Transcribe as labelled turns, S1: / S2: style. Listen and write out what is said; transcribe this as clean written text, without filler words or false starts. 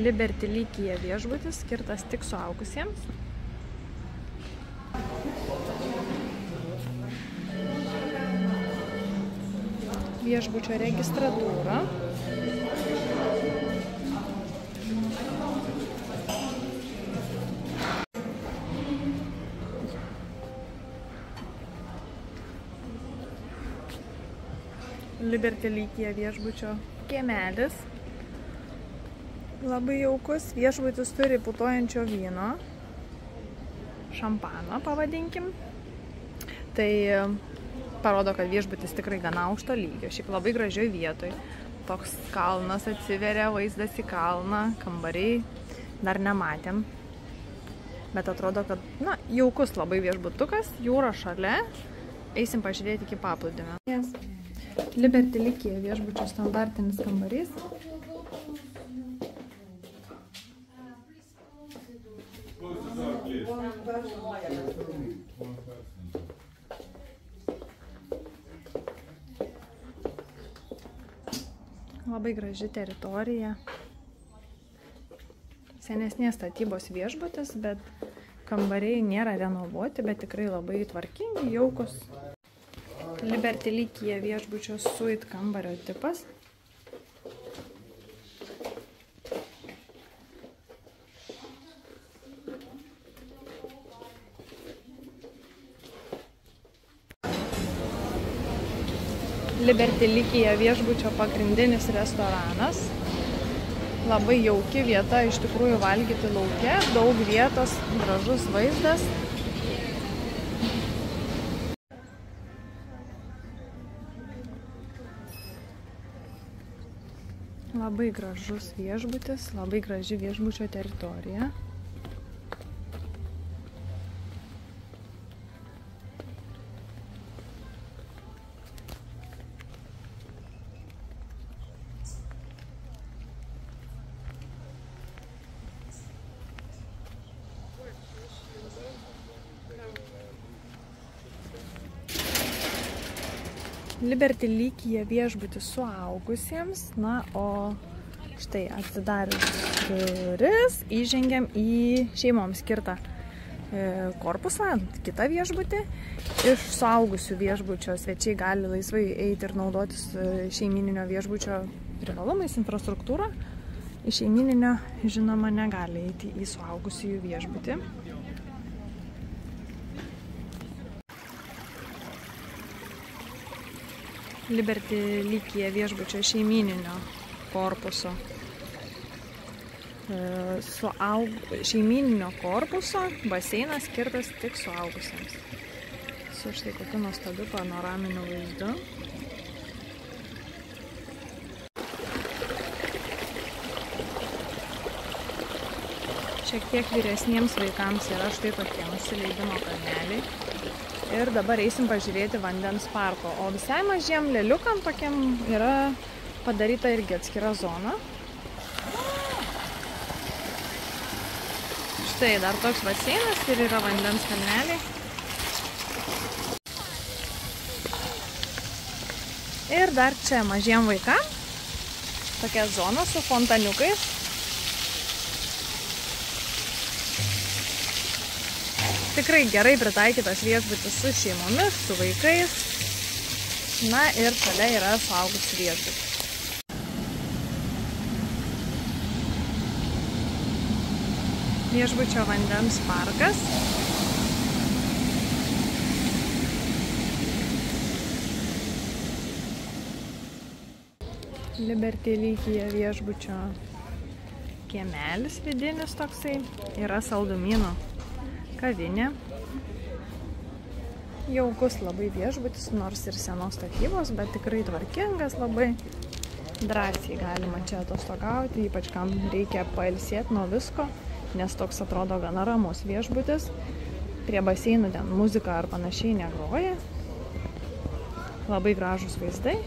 S1: Liberty Lykia viešbutis, skirtas tik suaugusiems. Viešbučio registratūra. Liberty Lykia viešbučio kiemelis. Labai jaukus. Viešbutis turi putojančio vyno. Šampano, pavadinkim. Tai parodo, kad viešbutis tikrai gana aukšto lygio. Šiaip labai gražioj vietoj. Toks kalnas atsiveria, vaizdas į kalną. Kambariai dar nematėm. Bet atrodo, kad jaukus labai viešbutukas. Jūra šalia. Eisim pažiūrėti iki paplūdimio. Yes. Liberty Lykia viešbučio standartinis kambarys. Labai graži teritorija. Senesnės statybos viešbutis, bet kambariai nėra renovuoti, bet tikrai labai tvarkingi, jaukus. Liberty Lykia viešbučio suite kambario tipas. Liberty Lykia viešbučio pagrindinis restoranas. Labai jauki vieta, iš tikrųjų valgyti lauke, daug vietos, gražus vaizdas. Labai gražus viešbutis, labai graži viešbučio teritorija. Liberty Lykia viešbutis suaugusiems, o štai atsidarius duris įžengiam į šeimoms skirtą korpusą, kitą viešbutį. Iš suaugusių viešbučio svečiai gali laisvai eiti ir naudotis šeimininio viešbučio privalumais, infrastruktūrą. Iš šeimininio, žinoma, negali eiti į suaugusiųjų viešbutį. Liberty Lykia viešbučio šeimininio korpuso. Šeimininio korpuso baseinas skirtas tik suaugusiems. Su štai kokiu nuostabiu panoraminiu vaizdu. Šiek tiek vyresniems vaikams yra štai tokie nusileidimo kalneliai. Ir dabar eisim pažiūrėti vandens parko. O visai mažiem lėliukam tokiam yra padaryta irgi atskira zona. Štai dar toks baseinas ir yra vandens kalneliai. Ir dar čia mažiem vaikam tokia zona su fontaniukais. Tikrai gerai pritaikytas viešbutis su šeimomis, su vaikais. Na ir šalia yra suaugusių viešbutis. Viešbučio vandens parkas. Liberty Lykia viešbučio kiemelis vidinis toksai. Yra saldumynų kavinė. Jaukus labai viešbutis, nors ir senos statybos, bet tikrai tvarkingas labai. Drąsiai galima čia atostogauti, ypač kam reikia pailsėti nuo visko, nes toks atrodo gana ramus viešbutis. Prie baseinų ten muzika ar panašiai negroja. Labai gražūs vaizdai.